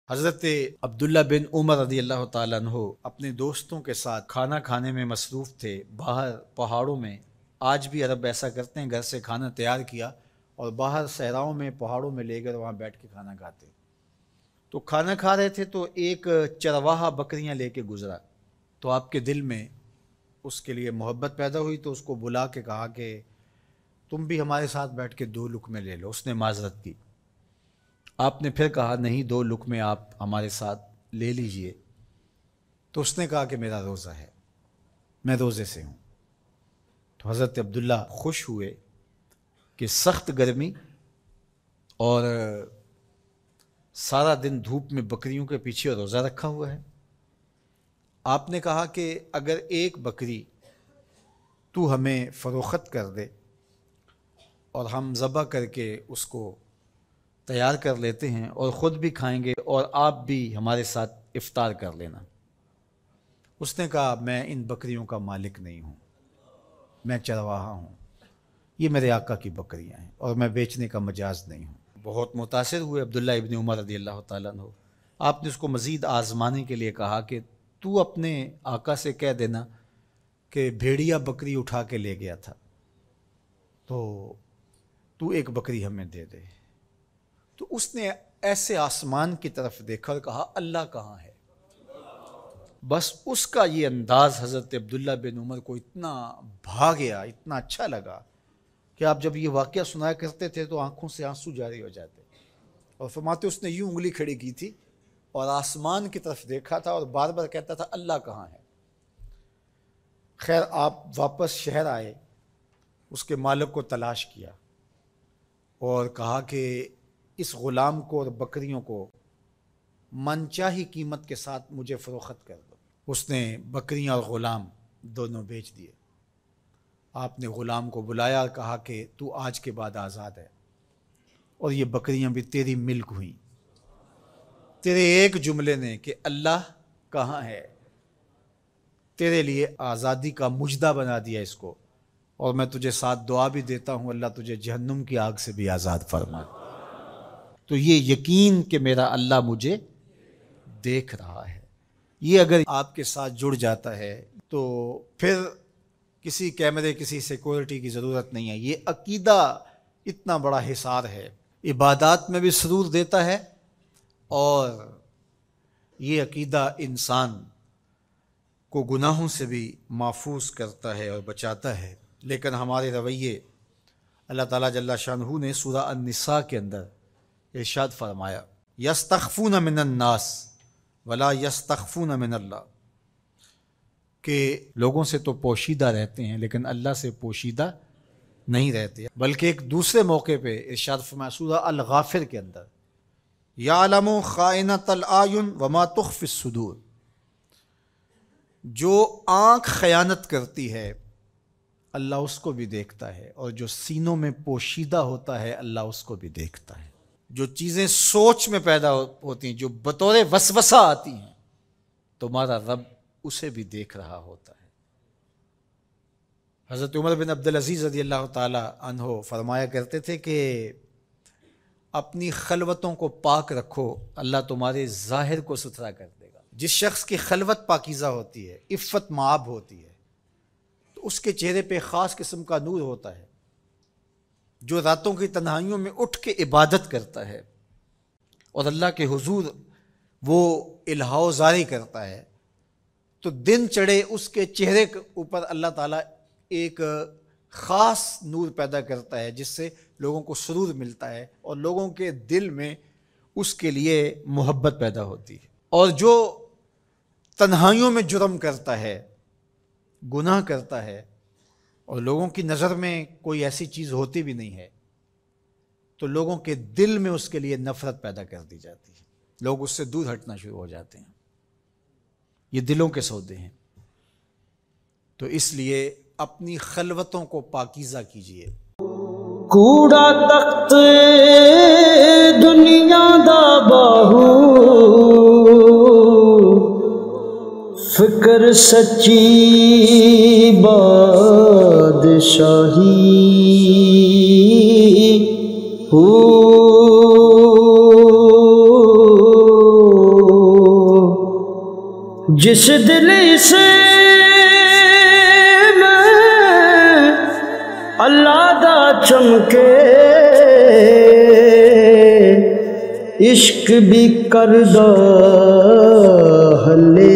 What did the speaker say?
حضرت عبداللہ بن عمر رضی اللہ تعالیٰ عنہ اپنے دوستوں کے ساتھ کھانا کھانے میں مصروف تھے باہر پہاڑوں میں۔ آج بھی عرب ایسا کرتے ہیں، گھر سے کھانا تیار کیا اور باہر صحراؤں میں پہاڑوں میں لے کر وہاں بیٹھ کے کھانا کھاتے۔ تو کھانا کھا رہے تھے تو ایک چرواہا بکریاں لے کے گزرا، تو آپ کے دل میں اس کے لیے محبت پیدا ہوئی، تو اس کو بلا کے کہا کہ تم بھی ہمارے ساتھ بیٹھ کے 2 لقمے لے لو۔ اس نے معذرت کی۔ آپ نے پھر کہا نہیں، 2 لقمے آپ ہمارے ساتھ لے لیجئے۔ تو اس نے کہا کہ میرا روزہ ہے، میں روزے سے ہوں۔ تو حضرت عبداللہ خوش ہوئے کہ سخت گرمی اور سارا دن دھوپ میں بکریوں کے پیچھے روزہ رکھا ہوا ہے۔ آپ نے کہا کہ اگر ایک بکری تو ہمیں فروخت کر دے اور ہم ذبح کر کے اس کو تیار کر لیتے ہیں اور خود بھی کھائیں گے اور آپ بھی ہمارے ساتھ افطار کر لینا۔ اس نے کہا میں ان بکریوں کا مالک نہیں ہوں، میں چرواہا ہوں، یہ میرے آقا کی بکریاں ہیں اور میں بیچنے کا مجاز نہیں ہوں۔ بہت متاثر ہوئے عبداللہ ابن عمر رضی اللہ تعالیٰ عنہ۔ آپ نے اس کو مزید آزمانے کے لیے کہا کہ تو اپنے آقا سے کہہ دینا کہ بھیڑیا بکری اٹھا کے لے گیا تھا، تو ایک بکری ہمیں دے دے۔ تو اس نے ایسے آسمان کی طرف دیکھا اور کہا اللہ کہاں ہے؟ بس اس کا یہ انداز حضرت عبداللہ بن عمر کو اتنا بھا گیا، اتنا اچھا لگا کہ آپ جب یہ واقعہ سنایا کرتے تھے تو آنکھوں سے آنسو جاری ہو جاتے، اور فرماتے اس نے یوں انگلی کھڑی کی تھی اور آسمان کی طرف دیکھا تھا اور بار بار کہتا تھا اللہ کہاں ہے۔ خیر آپ واپس شہر آئے، اس کے مالک کو تلاش کیا اور کہا کہ اس غلام کو اور بکریوں کو من چاہی قیمت کے ساتھ مجھے فروخت کر دو۔ اس نے بکریاں اور غلام دونوں بیچ دیے۔ آپ نے غلام کو بلایا اور کہا کہ تو آج کے بعد آزاد ہے اور یہ بکریاں بھی تیری ملک ہوئیں۔ تیرے ایک جملے نے کہ اللہ کہاں ہے تیرے لیے آزادی کا مجدہ بنا دیا اس کو، اور میں تجھے ساتھ دعا بھی دیتا ہوں اللہ تجھے جہنم کی آگ سے بھی آزاد فرما۔ تو یہ یقین کہ میرا اللہ مجھے دیکھ رہا ہے، یہ اگر آپ کے ساتھ جڑ جاتا ہے تو پھر کسی کیمرے کسی سیکورٹی کی ضرورت نہیں ہے۔ یہ عقیدہ اتنا بڑا حصار ہے، عبادات میں بھی سرور دیتا ہے، اور یہ عقیدہ انسان کو گناہوں سے بھی محفوظ کرتا ہے اور بچاتا ہے۔ لیکن ہمارے رویے، اللہ تعالیٰ جل شانہ نے سورہ النساء کے اندر ارشاد فرمایا یستخفون من الناس ولا یستخفون من اللہ، کہ لوگوں سے تو پوشیدہ رہتے ہیں لیکن اللہ سے پوشیدہ نہیں رہتے۔ بلکہ ایک دوسرے موقع پہ ارشاد فرمایا سورہ الغافر کے اندر یعلم خائنۃ الاعین وما تخفی الصدور، جو آنکھ خیانت کرتی ہے اللہ اس کو بھی دیکھتا ہے، اور جو سینوں میں پوشیدہ ہوتا ہے اللہ اس کو بھی دیکھتا ہے۔ جو چیزیں سوچ میں پیدا ہوتی ہیں، جو بطور وسوسہ آتی ہیں، تمہارا رب اسے بھی دیکھ رہا ہوتا ہے۔ حضرت عمر بن عبدالعزیز رضی اللہ تعالی عنہ فرمایا کرتے تھے کہ اپنی خلوتوں کو پاک رکھو، اللہ تمہارے ظاہر کو ستھرا کر دے گا۔ جس شخص کی خلوت پاکیزہ ہوتی ہے، عفت مآب ہوتی ہے، تو اس کے چہرے پہ خاص قسم کا نور ہوتا ہے۔ جو راتوں کی تنہائیوں میں اٹھ کے عبادت کرتا ہے اور اللہ کے حضور وہ الہا زاری کرتا ہے، تو دن چڑھے اس کے چہرے کے اوپر اللہ تعالیٰ ایک خاص نور پیدا کرتا ہے جس سے لوگوں کو سرور ملتا ہے اور لوگوں کے دل میں اس کے لیے محبت پیدا ہوتی ہے۔ اور جو تنہائیوں میں جرم کرتا ہے، گناہ کرتا ہے، اور لوگوں کی نظر میں کوئی ایسی چیز ہوتی بھی نہیں ہے، تو لوگوں کے دل میں اس کے لیے نفرت پیدا کر دی جاتی ہے، لوگ اس سے دور ہٹنا شروع ہو جاتے ہیں۔ یہ دلوں کے سودے ہیں۔ تو اس لیے اپنی خلوتوں کو پاکیزہ کیجیے۔ کوڑا تخت دنیا دا باہو، فکر سچی بادشاہی ہو جس دل سے میں اللہ دا چمکے عشق بھی کردہ ہلے